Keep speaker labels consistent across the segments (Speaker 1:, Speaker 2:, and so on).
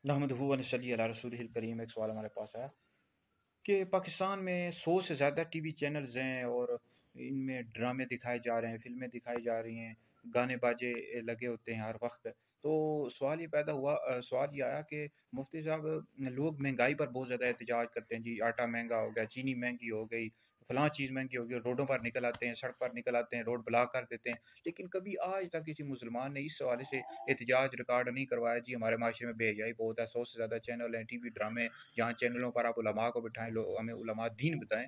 Speaker 1: नहमदुहु व नसल्ली अला रसूलिहिल करीम। एक सवाल हमारे पास आया कि पाकिस्तान में 100 से ज़्यादा टीवी चैनल्स हैं और इनमें ड्रामे दिखाए जा रहे हैं, फ़िल्में दिखाई जा रही हैं, गाने बाजे लगे होते हैं हर वक्त। तो सवाल ये पैदा हुआ, सवाल ये आया कि मुफ्ती साहब, लोग महंगाई पर बहुत ज़्यादा एहतजाज करते हैं जी। आटा महंगा हो गया, चीनी महंगी हो गई, फलां चीज़ महंगी हो गई, रोडों पर निकल आते हैं, सड़क पर निकल आते हैं, रोड ब्लॉक कर देते हैं। लेकिन कभी आज तक किसी मुसलमान ने इस हवाले से एहतजाज रिकॉर्ड नहीं करवाया जी हमारे माशरे में बेहयाई बहुत है, 100 से ज़्यादा चैनल हैं, टीवी ड्रामे, यहाँ चैनलों पर आप उलमा को बिठाएं, लोग हमें उलमा दीन बताएं।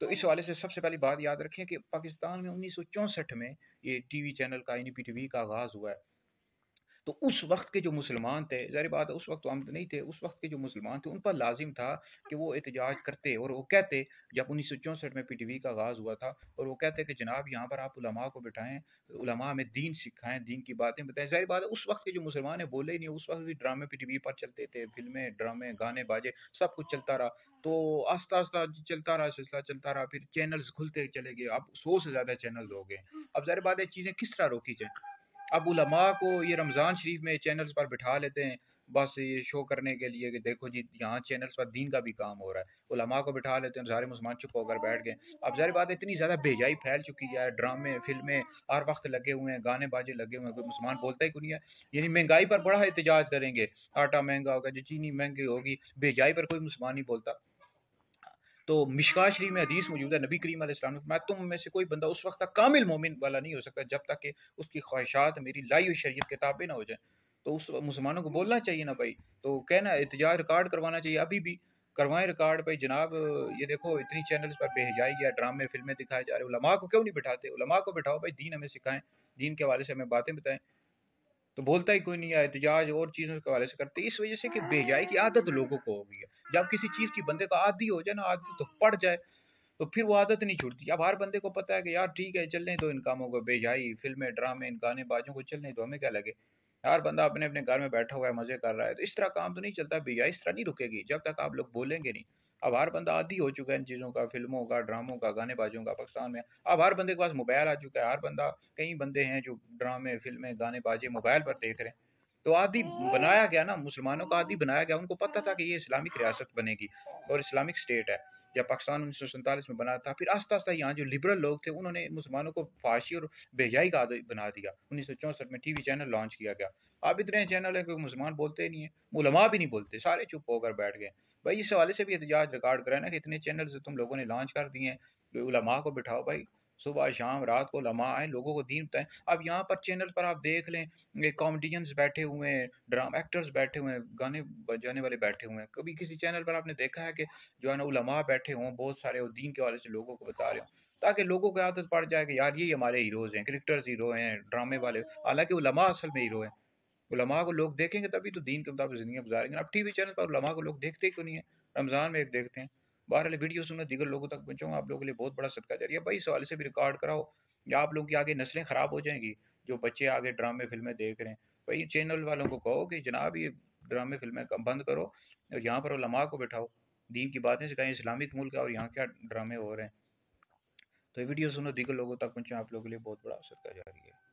Speaker 1: तो इस हवाले से सबसे पहली बात याद रखें कि पाकिस्तान में 1964 में ये टीवी चैनल का यानी पीटीवी का आगाज़ हुआ है। तो उस वक्त के जो मुसलमान थे, ज़ाहिर बात है उस वक्त तो हम नहीं थे, उस वक्त के जो मुसलमान थे उन पर लाजिम था कि वो एहतजाज करते और वो कहते, जब 1964 में पीटीवी का आगाज़ हुआ था, और वो कहते कि जनाब यहाँ पर आप उलमा को बिठाएं, उलमा हमें दीन सिखाएं, दीन की बातें बताएं। ज़ाहिर बात है उस वक्त के जो मुसलमान है बोले ही नहीं, उस वक्त भी ड्रामे पीटीवी पर चलते थे, फिल्में, ड्रामे, गाने बाजे सब कुछ चलता रहा। तो आस्ता आस्ता चलता रहा, सिलसिला चलता रहा, फिर चैनल्स खुलते चले गए, अब 100 से ज़्यादा चैनल हो गए। अब ज़ाहिर बात है चीज़ें किस तरह रोकी जाए। अब उलमा को ये रमज़ान शरीफ में चैनल्स पर बिठा लेते हैं, बस ये शो करने के लिए कि देखो जी यहाँ चैनल्स पर दीन का भी काम हो रहा है। उलमा को बिठा लेते हैं, सारे मुसलमान चुप होकर बैठ गए। अब ज़ाहिर बात है इतनी ज़्यादा बेजाई फैल चुकी है, ड्रामे फिल्में हर वक्त लगे हुए हैं, गाने बाजे लगे हुए हैं, कोई मुसलमान बोलता ही कोई नहीं है। यानी महंगाई पर बड़ा एहतजाज करेंगे, आटा महंगा होगा जी, चीनी महंगी होगी, बेजाई पर कोई मुसलमान नहीं बोलता। तो मिशकात शरीफ में हदीस मौजूद है, नबी करीम अलैहिस्सलाम ने फरमाया, तुम में से कोई बंदा उस वक्त तक कामिल मोमिन वाला नहीं हो सकता जब तक कि उसकी ख्वाहिशात मेरी लाई हुई शरीयत के ताबे ना हो जाए। तो उस मुसलमानों को बोलना चाहिए ना भाई, तो कहना एहतजाज रिकॉर्ड करवाना चाहिए, अभी भी करवाएं रिकॉर्ड भाई जनाब। ये देखो इतनी चैनल्स पर बेहजाई या ड्रामे फिल्में दिखाए जा रहे हैं, उलमा को क्यों नहीं बिठाते? उलमा को बिठाओ भाई, दीन हमें सिखाएं, दीन के हवाले से हमें बातें बताएं। तो बोलता ही कोई नहीं है, एहतजाज और चीज़ों के हवाले से करते, इस वजह से कि बेहयाई की आदत लोगों को हो गई है। जब किसी चीज़ की बंदे का आदी हो जाए ना, आदत तो पड़ जाए, तो फिर वो आदत नहीं छूटती। अब हर बंदे को पता है कि यार ठीक है चलने दो इन कामों को, बेजाई फिल्में ड्रामे इन गाने बाजों को चलने दो, हमें क्या लगे। हर बंदा अपने अपने घर में बैठा हुआ है, मजे कर रहा है, तो इस तरह काम तो नहीं चलता। बेजाई इस तरह नहीं रुकेगी जब तक आप लोग बोलेंगे नहीं। अब हर बंदा आदी हो चुका है इन चीज़ों का, फिल्मों का, ड्रामों का, गाने बाजों का पाकिस्तान में। अब हर बंदे के पास मोबाइल आ चुका है, हर बंदा, कई बंदे हैं जो ड्रामे फिल्में गाने बाजे मोबाइल पर देख रहे हैं। तो आदी बनाया गया ना, मुसलमानों का आदी बनाया गया। उनको पता था कि ये इस्लामिक रियासत बनेगी और इस्लामिक स्टेट है, जब पाकिस्तान 1947 में बना था। फिर आस्ता आस्ता यहाँ जो लिबरल लोग थे उन्होंने मुसलमानों को फाशी और बेजाई का आदी बना दिया। 1964 में टीवी चैनल लॉन्च किया गया। अब इतने चैनल है कोई मुसलमान बोलते ही नहीं है, उलमा भी नहीं बोलते, सारे चुप होकर बैठ गए। भाई इस हवाले से भी एहतजाज रिकॉर्ड कराए ना कि इतने चैनल तुम लोगों ने लॉन्च कर दिए हैं, उलमा को बिठाओ भाई, सुबह शाम रात को उलमा आए, लोगों को दीन बताएं। अब यहाँ पर चैनल पर आप देख लें, ये कॉमेडियंस बैठे हुए हैं, ड्रामा एक्टर्स बैठे हुए हैं, गाने बजाने वाले बैठे हुए हैं। कभी किसी चैनल पर आपने देखा है कि जो है ना उलमा बैठे हों बहुत सारे और दीन के हवाले से लोगों को बता रहे हो, ताकि लोगों को आदत पड़ जाए कि यार ये हमारे हीरोज़ हैं, क्रिकेटर्स हीरो हैं, ड्रामे वाले। हालांकि उलमा असल में हीरो हैं। उलमा को लोग देखेंगे तभी तो दीन के मुताबिक ज़िंदगी गुजारेंगे। अब टीवी चैनल पर उलमा को लोग देखते ही क्यों नहीं है? रमज़ान में एक देखते हैं। बहरहाल वीडियो सुनना दीगर लोगों तक पहुँचाऊँगा, आप लोगों के लिए बहुत बड़ा सदका जारिया है। भाई इस हवाले से भी रिकॉर्ड कराओ, या आप लोगों की आगे नस्लें ख़राब हो जाएंगी, जो बच्चे आगे ड्रामे फिल्में देख रहे हैं। भाई चैनल वालों को कहो कि जनाब ये ड्रामे फिल्में कम बंद करो और यहाँ पर उलमा को बिठाओ, दीन की बातें सिखाएं, इस्लामिक मुल्क है और यहाँ क्या ड्रामे हो रहे हैं। तो ये वीडियो सुनो, दीगर लोगों तक पहुँचाएं, आप लोगों के लिए बहुत बड़ा सदका जारिया है।